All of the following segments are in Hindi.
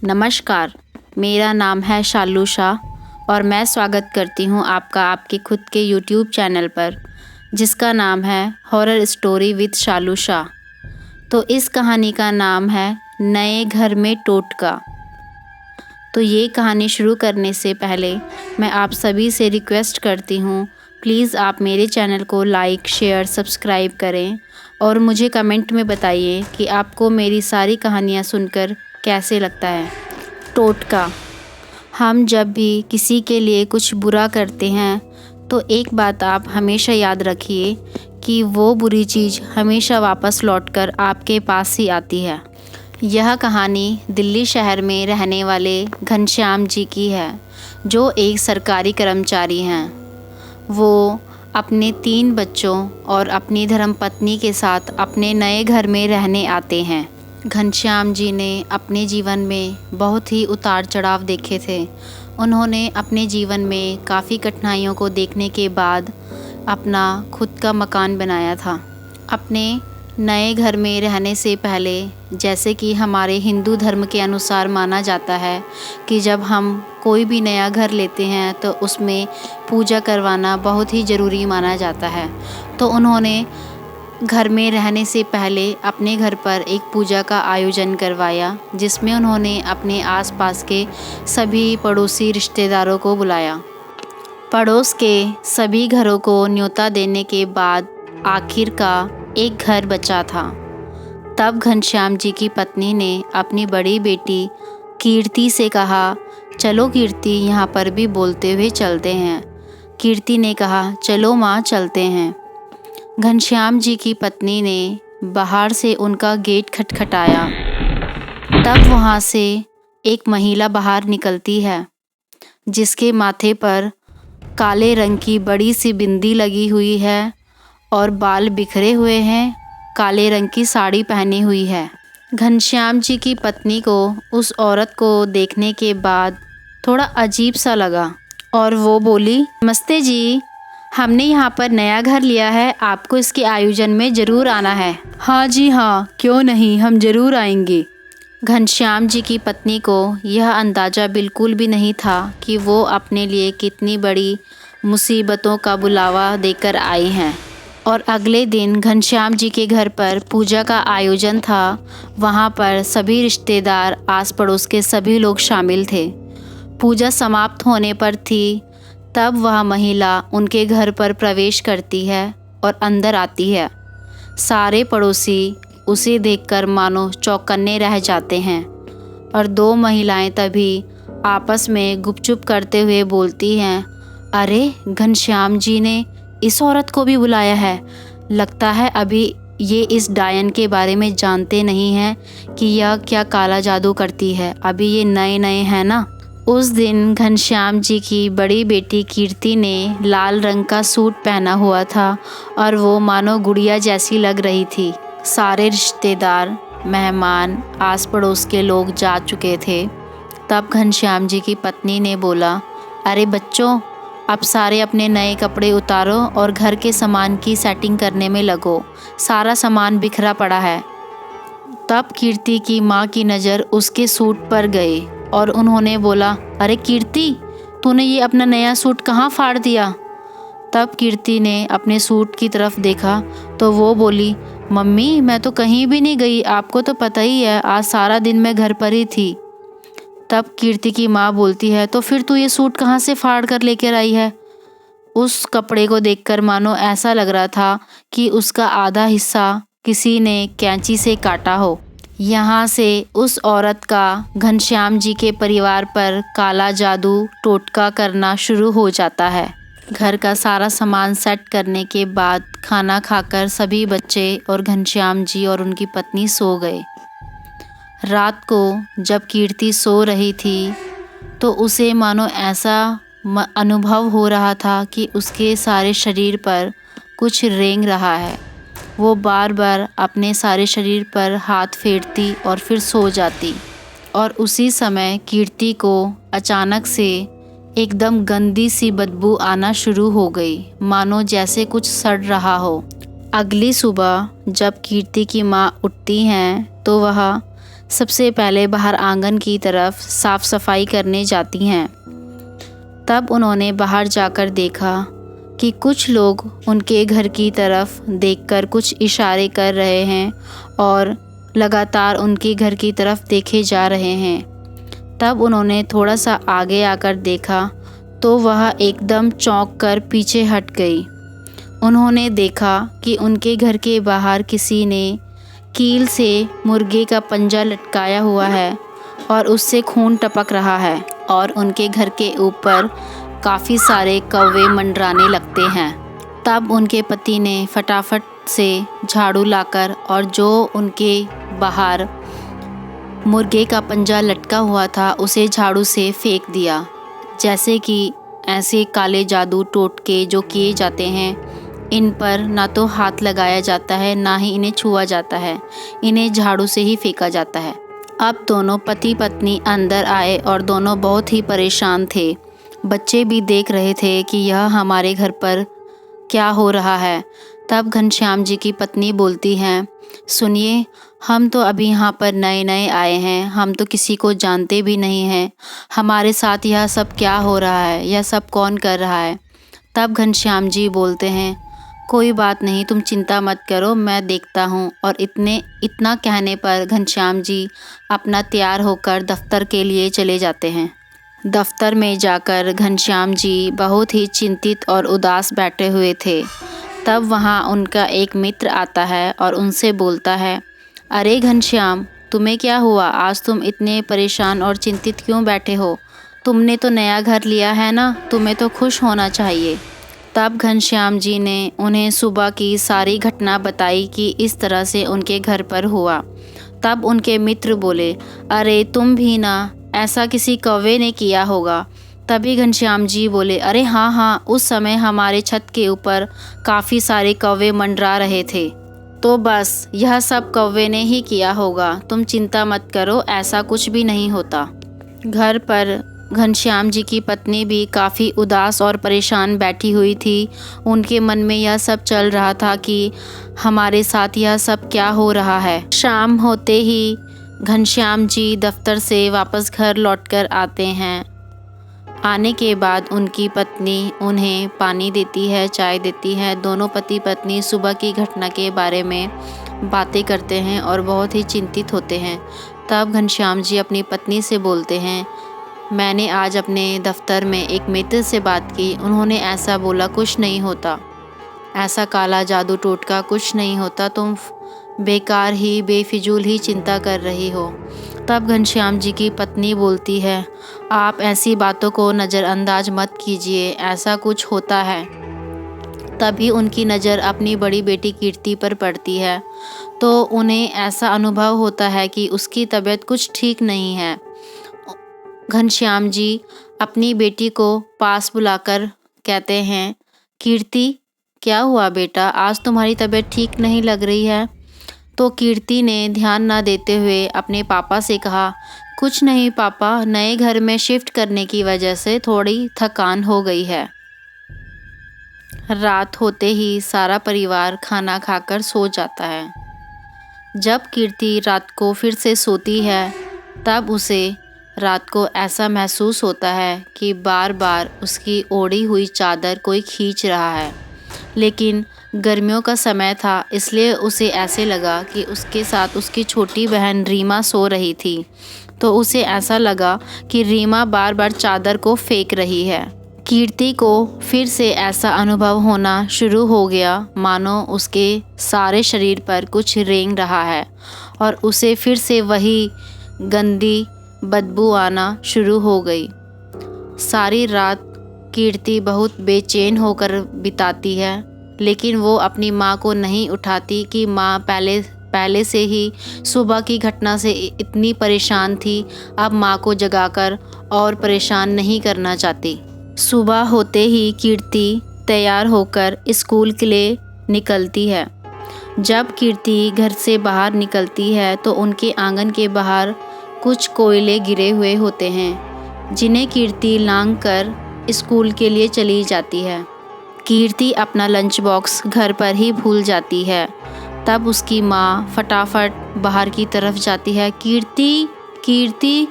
नमस्कार, मेरा नाम है शालू शाह और मैं स्वागत करती हूँ आपका आपके खुद के यूट्यूब चैनल पर, जिसका नाम है हॉरर स्टोरी विद शालू शाह। तो इस कहानी का नाम है नए घर में टोटका। तो ये कहानी शुरू करने से पहले मैं आप सभी से रिक्वेस्ट करती हूँ, प्लीज़ आप मेरे चैनल को लाइक, शेयर, सब्सक्राइब करें और मुझे कमेंट में बताइए कि आपको मेरी सारी कहानियाँ सुनकर कैसे लगता है। टोटका। हम जब भी किसी के लिए कुछ बुरा करते हैं तो एक बात आप हमेशा याद रखिए कि वो बुरी चीज़ हमेशा वापस लौटकर आपके पास ही आती है। यह कहानी दिल्ली शहर में रहने वाले घनश्याम जी की है, जो एक सरकारी कर्मचारी हैं। वो अपने 3 बच्चों और अपनी धर्मपत्नी के साथ अपने नए घर में रहने आते हैं। घनश्याम जी ने अपने जीवन में बहुत ही उतार चढ़ाव देखे थे। उन्होंने अपने जीवन में काफ़ी कठिनाइयों को देखने के बाद अपना खुद का मकान बनाया था। अपने नए घर में रहने से पहले, जैसे कि हमारे हिंदू धर्म के अनुसार माना जाता है कि जब हम कोई भी नया घर लेते हैं तो उसमें पूजा करवाना बहुत ही ज़रूरी माना जाता है। तो उन्होंने घर में रहने से पहले अपने घर पर एक पूजा का आयोजन करवाया, जिसमें उन्होंने अपने आसपास के सभी पड़ोसी रिश्तेदारों को बुलाया। पड़ोस के सभी घरों को न्योता देने के बाद आखिर का एक घर बचा था। तब घनश्याम जी की पत्नी ने अपनी बड़ी बेटी कीर्ति से कहा, चलो कीर्ति, यहाँ पर भी बोलते हुए चलते हैं। कीर्ति ने कहा, चलो माँ, चलते हैं। घनश्याम जी की पत्नी ने बाहर से उनका गेट खटखटाया। तब वहाँ से एक महिला बाहर निकलती है, जिसके माथे पर काले रंग की बड़ी सी बिंदी लगी हुई है और बाल बिखरे हुए हैं। काले रंग की साड़ी पहनी हुई है। घनश्याम जी की पत्नी को उस औरत को देखने के बाद थोड़ा अजीब सा लगा और वो बोली, नमस्ते जी, हमने यहाँ पर नया घर लिया है, आपको इसके आयोजन में ज़रूर आना है। हाँ जी हाँ, क्यों नहीं, हम ज़रूर आएंगे। घनश्याम जी की पत्नी को यह अंदाज़ा बिल्कुल भी नहीं था कि वो अपने लिए कितनी बड़ी मुसीबतों का बुलावा देकर आई हैं। और अगले दिन घनश्याम जी के घर पर पूजा का आयोजन था। वहाँ पर सभी रिश्तेदार, आस पड़ोस के सभी लोग शामिल थे। पूजा समाप्त होने पर थी, तब वह महिला उनके घर पर प्रवेश करती है और अंदर आती है। सारे पड़ोसी उसे देखकर मानो चौकन्ने रह जाते हैं और 2 महिलाएं तभी आपस में गुपचुप करते हुए बोलती हैं, अरे घनश्याम जी ने इस औरत को भी बुलाया है। लगता है अभी ये इस डायन के बारे में जानते नहीं हैं कि यह क्या काला जादू करती है। अभी ये नए नए हैं ना। उस दिन घनश्याम जी की बड़ी बेटी कीर्ति ने लाल रंग का सूट पहना हुआ था और वो मानो गुड़िया जैसी लग रही थी। सारे रिश्तेदार, मेहमान, आस पड़ोस के लोग जा चुके थे। तब घनश्याम जी की पत्नी ने बोला, अरे बच्चों, अब सारे अपने नए कपड़े उतारो और घर के सामान की सेटिंग करने में लगो। सारा सामान बिखरा पड़ा है। तब कीर्ति की माँ की नज़र उसके सूट पर गई और उन्होंने बोला, अरे कीर्ति, तूने ये अपना नया सूट कहाँ फाड़ दिया? तब कीर्ति ने अपने सूट की तरफ देखा तो वो बोली, मम्मी, मैं तो कहीं भी नहीं गई, आपको तो पता ही है, आज सारा दिन मैं घर पर ही थी। तब कीर्ति की माँ बोलती है, तो फिर तू ये सूट कहाँ से फाड़ कर लेकर आई है? उस कपड़े को देखकर मानो ऐसा लग रहा था कि उसका आधा हिस्सा किसी ने कैंची से काटा हो। यहाँ से उस औरत का घनश्याम जी के परिवार पर काला जादू टोटका करना शुरू हो जाता है। घर का सारा सामान सेट करने के बाद खाना खाकर सभी बच्चे और घनश्याम जी और उनकी पत्नी सो गए। रात को जब कीर्ति सो रही थी तो उसे मानो ऐसा अनुभव हो रहा था कि उसके सारे शरीर पर कुछ रेंग रहा है। वो बार बार अपने सारे शरीर पर हाथ फेरती और फिर सो जाती। और उसी समय कीर्ति को अचानक से एकदम गंदी सी बदबू आना शुरू हो गई, मानो जैसे कुछ सड़ रहा हो। अगली सुबह जब कीर्ति की माँ उठती हैं तो वह सबसे पहले बाहर आंगन की तरफ साफ सफाई करने जाती हैं। तब उन्होंने बाहर जाकर देखा कि कुछ लोग उनके घर की तरफ देखकर कुछ इशारे कर रहे हैं और लगातार उनके घर की तरफ देखे जा रहे हैं। तब उन्होंने थोड़ा सा आगे आकर देखा तो वह एकदम चौंक कर पीछे हट गई। उन्होंने देखा कि उनके घर के बाहर किसी ने कील से मुर्गे का पंजा लटकाया हुआ है और उससे खून टपक रहा है और उनके घर के ऊपर काफ़ी सारे कौवे मंडराने लगते हैं। तब उनके पति ने फटाफट से झाड़ू लाकर और जो उनके बाहर मुर्गे का पंजा लटका हुआ था उसे झाड़ू से फेंक दिया। जैसे कि ऐसे काले जादू टोटके जो किए जाते हैं, इन पर ना तो हाथ लगाया जाता है ना ही इन्हें छुआ जाता है, इन्हें झाड़ू से ही फेंका जाता है। अब दोनों पति पत्नी अंदर आए और दोनों बहुत ही परेशान थे। बच्चे भी देख रहे थे कि यह हमारे घर पर क्या हो रहा है। तब घनश्याम जी की पत्नी बोलती हैं, सुनिए, हम तो अभी यहाँ पर नए नए आए हैं, हम तो किसी को जानते भी नहीं हैं, हमारे साथ यह सब क्या हो रहा है, यह सब कौन कर रहा है। तब घनश्याम जी बोलते हैं, कोई बात नहीं, तुम चिंता मत करो, मैं देखता हूँ। और इतना कहने पर घनश्याम जी अपना तैयार होकर दफ्तर के लिए चले जाते हैं। दफ्तर में जाकर घनश्याम जी बहुत ही चिंतित और उदास बैठे हुए थे। तब वहाँ उनका एक मित्र आता है और उनसे बोलता है, अरे घनश्याम, तुम्हें क्या हुआ? आज तुम इतने परेशान और चिंतित क्यों बैठे हो? तुमने तो नया घर लिया है ना, तुम्हें तो खुश होना चाहिए। तब घनश्याम जी ने उन्हें सुबह की सारी घटना बताई कि इस तरह से उनके घर पर हुआ। तब उनके मित्र बोले, अरे तुम भी ना, ऐसा किसी कौवे ने किया होगा। तभी घनश्याम जी बोले, अरे हाँ हाँ, उस समय हमारे छत के ऊपर काफ़ी सारे कौवे मंडरा रहे थे, तो बस यह सब कौवे ने ही किया होगा, तुम चिंता मत करो, ऐसा कुछ भी नहीं होता। घर पर घनश्याम जी की पत्नी भी काफ़ी उदास और परेशान बैठी हुई थी। उनके मन में यह सब चल रहा था कि हमारे साथ यह सब क्या हो रहा है। शाम होते ही घनश्याम जी दफ्तर से वापस घर लौटकर आते हैं। आने के बाद उनकी पत्नी उन्हें पानी देती है, चाय देती है। दोनों पति पत्नी सुबह की घटना के बारे में बातें करते हैं और बहुत ही चिंतित होते हैं। तब घनश्याम जी अपनी पत्नी से बोलते हैं, मैंने आज अपने दफ्तर में एक मित्र से बात की, उन्होंने ऐसा बोला कुछ नहीं होता, ऐसा काला जादू टोटका कुछ नहीं होता, तुम बेकार ही बेफिजूल ही चिंता कर रही हो। तब घनश्याम जी की पत्नी बोलती है, आप ऐसी बातों को नज़रअंदाज मत कीजिए, ऐसा कुछ होता है। तभी उनकी नज़र अपनी बड़ी बेटी कीर्ति पर पड़ती है तो उन्हें ऐसा अनुभव होता है कि उसकी तबीयत कुछ ठीक नहीं है। घनश्याम जी अपनी बेटी को पास बुलाकर कहते हैं, कीर्ति, क्या हुआ बेटा, आज तुम्हारी तबीयत ठीक नहीं लग रही है। तो कीर्ति ने ध्यान न देते हुए अपने पापा से कहा, कुछ नहीं पापा, नए घर में शिफ्ट करने की वजह से थोड़ी थकान हो गई है। रात होते ही सारा परिवार खाना खाकर सो जाता है। जब कीर्ति रात को फिर से सोती है तब उसे रात को ऐसा महसूस होता है कि बार बार उसकी ओढ़ी हुई चादर कोई खींच रहा है। लेकिन गर्मियों का समय था, इसलिए उसे ऐसे लगा कि उसके साथ उसकी छोटी बहन रीमा सो रही थी, तो उसे ऐसा लगा कि रीमा बार बार चादर को फेंक रही है। कीर्ति को फिर से ऐसा अनुभव होना शुरू हो गया मानो उसके सारे शरीर पर कुछ रेंग रहा है और उसे फिर से वही गंदी बदबू आना शुरू हो गई। सारी रात कीर्ति बहुत बेचैन होकर बिताती है, लेकिन वो अपनी माँ को नहीं उठाती कि माँ पहले से ही सुबह की घटना से इतनी परेशान थी, अब माँ को जगाकर और परेशान नहीं करना चाहती। सुबह होते ही कीर्ति तैयार होकर स्कूल के लिए निकलती है। जब कीर्ति घर से बाहर निकलती है तो उनके आंगन के बाहर कुछ कोयले गिरे हुए होते हैं, जिन्हें कीर्ति लांघ कर स्कूल के लिए चली जाती है। कीर्ति अपना लंच बॉक्स घर पर ही भूल जाती है। तब उसकी माँ फटाफट बाहर की तरफ जाती है, कीर्ति कीर्ति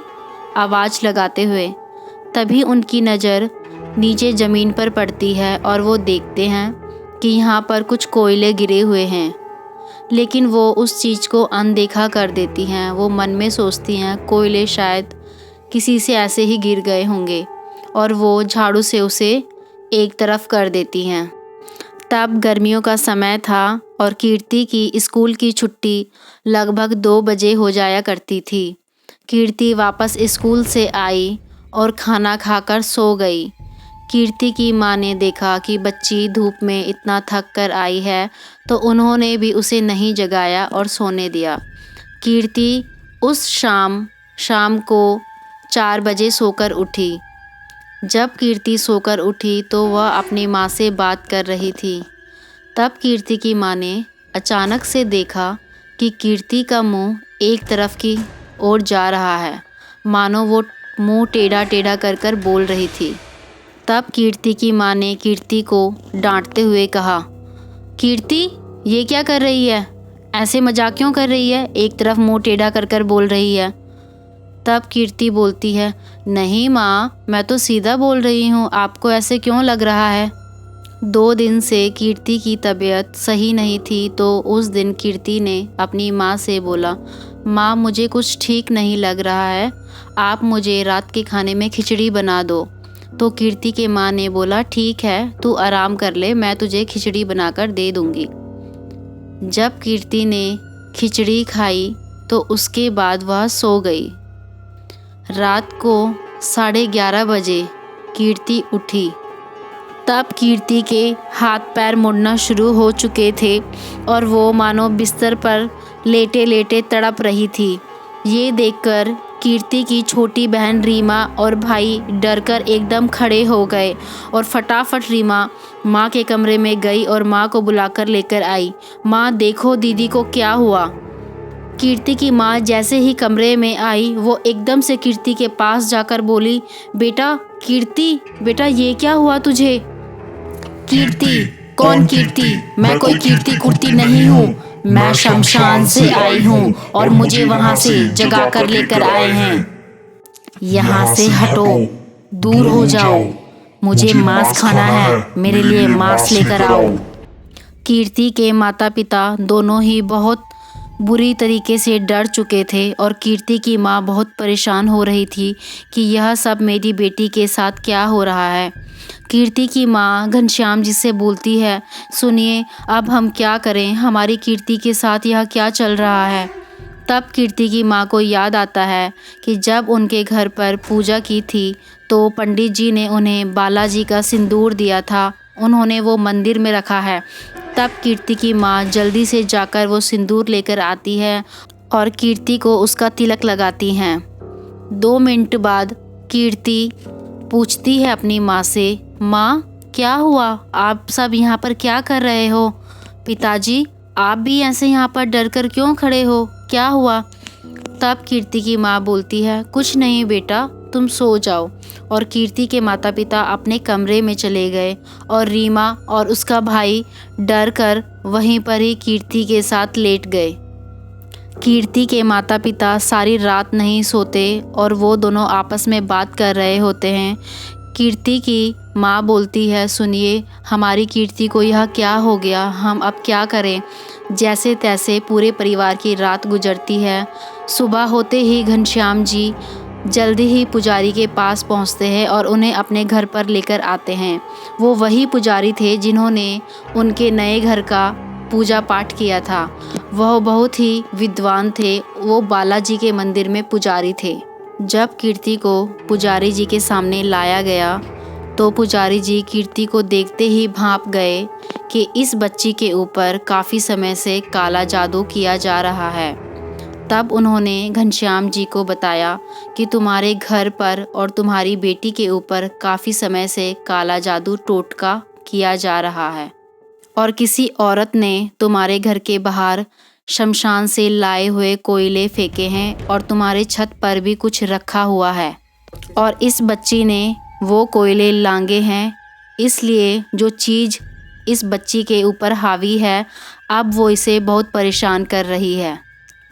आवाज़ लगाते हुए। तभी उनकी नज़र नीचे ज़मीन पर पड़ती है और वो देखते हैं कि यहाँ पर कुछ कोयले गिरे हुए हैं, लेकिन वो उस चीज़ को अनदेखा कर देती हैं। वो मन में सोचती हैं कोयले शायद किसी से ऐसे ही गिर गए होंगे, और वो झाड़ू से उसे एक तरफ कर देती हैं। तब गर्मियों का समय था और कीर्ति की स्कूल की छुट्टी लगभग 2 बजे हो जाया करती थी। कीर्ति वापस स्कूल से आई और खाना खाकर सो गई। कीर्ति की माँ ने देखा कि बच्ची धूप में इतना थक कर आई है, तो उन्होंने भी उसे नहीं जगाया और सोने दिया। कीर्ति उस शाम को 4 बजे सोकर उठी। जब कीर्ति सोकर उठी तो वह अपनी माँ से बात कर रही थी। तब कीर्ति की माँ ने अचानक से देखा कि कीर्ति का मुंह एक तरफ की ओर जा रहा है, मानो वो मुंह टेढ़ा टेढ़ा कर कर बोल रही थी। तब कीर्ति की माँ ने कीर्ति को डांटते हुए कहा, कीर्ति ये क्या कर रही है? ऐसे मजाक क्यों कर रही है? एक तरफ मुंह टेढ़ा कर कर बोल रही है। तब कीर्ति बोलती है, नहीं माँ, मैं तो सीधा बोल रही हूँ, आपको ऐसे क्यों लग रहा है? 2 दिन से कीर्ति की तबीयत सही नहीं थी, तो उस दिन कीर्ति ने अपनी माँ से बोला, माँ मुझे कुछ ठीक नहीं लग रहा है, आप मुझे रात के खाने में खिचड़ी बना दो। तो कीर्ति के माँ ने बोला, ठीक है, तू आराम कर ले, मैं तुझे खिचड़ी बनाकर दे दूँगी। जब कीर्ति ने खिचड़ी खाई तो उसके बाद वह सो गई। रात को 11:30 बजे कीर्ति उठी। तब कीर्ति के हाथ पैर मुड़ना शुरू हो चुके थे और वो मानो बिस्तर पर लेटे लेटे तड़प रही थी। ये देखकर कीर्ति की छोटी बहन रीमा और भाई डरकर एकदम खड़े हो गए और फटाफट रीमा माँ के कमरे में गई और माँ को बुलाकर लेकर आई। माँ देखो दीदी को क्या हुआ। कीर्ति की माँ जैसे ही कमरे में आई वो एकदम से कीर्ति के पास जाकर बोली, बेटा कीर्ति, बेटा ये क्या हुआ तुझे? कीर्ति, कौन कीर्ति? मैं कोई कीर्ति कुर्ती नहीं हूँ, मैं शमशान से आई हूँ और मुझे वहाँ से जगा कर लेकर आए हैं। यहाँ से हटो, दूर हो जाओ, मुझे मांस खाना है, मेरे लिए मांस लेकर आओ। कीर्ति के माता पिता दोनों ही बहुत बुरी तरीके से डर चुके थे और कीर्ति की माँ बहुत परेशान हो रही थी कि यह सब मेरी बेटी के साथ क्या हो रहा है। कीर्ति की माँ घनश्याम जी से बोलती है, सुनिए अब हम क्या करें, हमारी कीर्ति के साथ यह क्या चल रहा है। तब कीर्ति की माँ को याद आता है कि जब उनके घर पर पूजा की थी तो पंडित जी ने उन्हें बालाजी का सिंदूर दिया था, उन्होंने वो मंदिर में रखा है। तब कीर्ति की माँ जल्दी से जाकर वो सिंदूर लेकर आती है और कीर्ति को उसका तिलक लगाती हैं। 2 मिनट बाद कीर्ति पूछती है अपनी माँ से, माँ क्या हुआ, आप सब यहाँ पर क्या कर रहे हो? पिताजी आप भी ऐसे यहाँ पर डर कर क्यों खड़े हो, क्या हुआ? तब कीर्ति की माँ बोलती है, कुछ नहीं बेटा, तुम सो जाओ। और कीर्ति के माता पिता अपने कमरे में चले गए और रीमा और उसका भाई डर कर वहीं पर ही कीर्ति के साथ लेट गए। कीर्ति के माता पिता सारी रात नहीं सोते और वो दोनों आपस में बात कर रहे होते हैं। कीर्ति की माँ बोलती है, सुनिए हमारी कीर्ति को यह क्या हो गया, हम अब क्या करें? जैसे तैसे पूरे परिवार की रात गुजरती है। सुबह होते ही घनश्याम जी जल्दी ही पुजारी के पास पहुंचते हैं और उन्हें अपने घर पर लेकर आते हैं। वो वही पुजारी थे जिन्होंने उनके नए घर का पूजा पाठ किया था। वह बहुत ही विद्वान थे, वो बालाजी के मंदिर में पुजारी थे। जब कीर्ति को पुजारी जी के सामने लाया गया तो पुजारी जी कीर्ति को देखते ही भांप गए कि इस बच्ची के ऊपर काफ़ी समय से काला जादू किया जा रहा है। तब उन्होंने घनश्याम जी को बताया कि तुम्हारे घर पर और तुम्हारी बेटी के ऊपर काफ़ी समय से काला जादू टोटका किया जा रहा है और किसी औरत ने तुम्हारे घर के बाहर शमशान से लाए हुए कोयले फेंके हैं और तुम्हारे छत पर भी कुछ रखा हुआ है और इस बच्ची ने वो कोयले लांगे हैं, इसलिए जो चीज़ इस बच्ची के ऊपर हावी है, अब वो इसे बहुत परेशान कर रही है।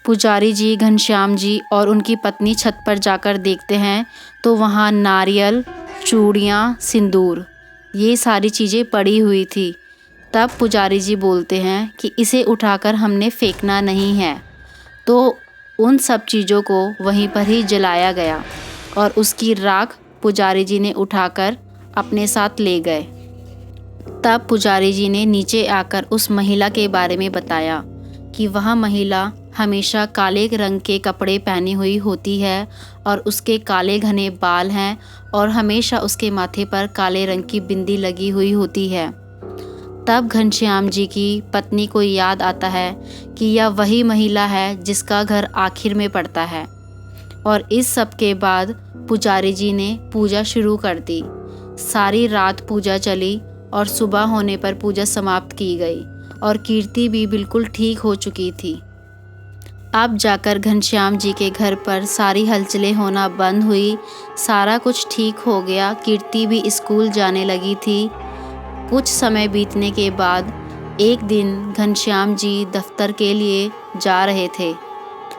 पुजारी जी, घनश्याम जी और उनकी पत्नी छत पर जाकर देखते हैं तो वहाँ नारियल, चूड़ियाँ, सिंदूर, ये सारी चीज़ें पड़ी हुई थी। तब पुजारी जी बोलते हैं कि इसे उठाकर हमने फेंकना नहीं है। तो उन सब चीज़ों को वहीं पर ही जलाया गया और उसकी राख पुजारी जी ने उठाकर अपने साथ ले गए। तब पुजारी जी ने नीचे आकर उस महिला के बारे में बताया कि वह महिला हमेशा काले रंग के कपड़े पहनी हुई होती है और उसके काले घने बाल हैं और हमेशा उसके माथे पर काले रंग की बिंदी लगी हुई होती है। तब घनश्याम जी की पत्नी को याद आता है कि यह वही महिला है जिसका घर आखिर में पड़ता है। और इस सब के बाद पुजारी जी ने पूजा शुरू कर दी। सारी रात पूजा चली और सुबह होने पर पूजा समाप्त की गई और कीर्ति भी बिल्कुल ठीक हो चुकी थी। अब जाकर घनश्याम जी के घर पर सारी हलचलें होना बंद हुई, सारा कुछ ठीक हो गया। कीर्ति भी स्कूल जाने लगी थी। कुछ समय बीतने के बाद एक दिन घनश्याम जी दफ्तर के लिए जा रहे थे।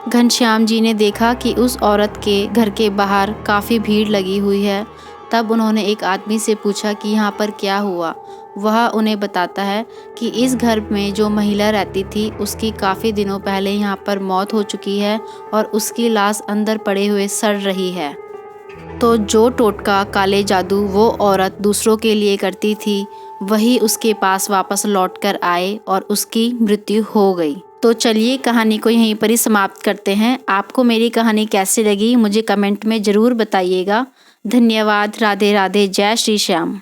घनश्याम जी ने देखा कि उस औरत के घर के बाहर काफ़ी भीड़ लगी हुई है। तब उन्होंने एक आदमी से पूछा कि यहाँ पर क्या हुआ। वह उन्हें बताता है कि इस घर में जो महिला रहती थी उसकी काफ़ी दिनों पहले यहाँ पर मौत हो चुकी है और उसकी लाश अंदर पड़े हुए सड़ रही है। तो जो टोटका काले जादू वो औरत दूसरों के लिए करती थी वही उसके पास वापस लौट कर आए और उसकी मृत्यु हो गई। तो चलिए कहानी को यहीं पर ही समाप्त करते हैं। आपको मेरी कहानी कैसी लगी मुझे कमेंट में ज़रूर बताइएगा। धन्यवाद। राधे राधे। जय श्री श्याम।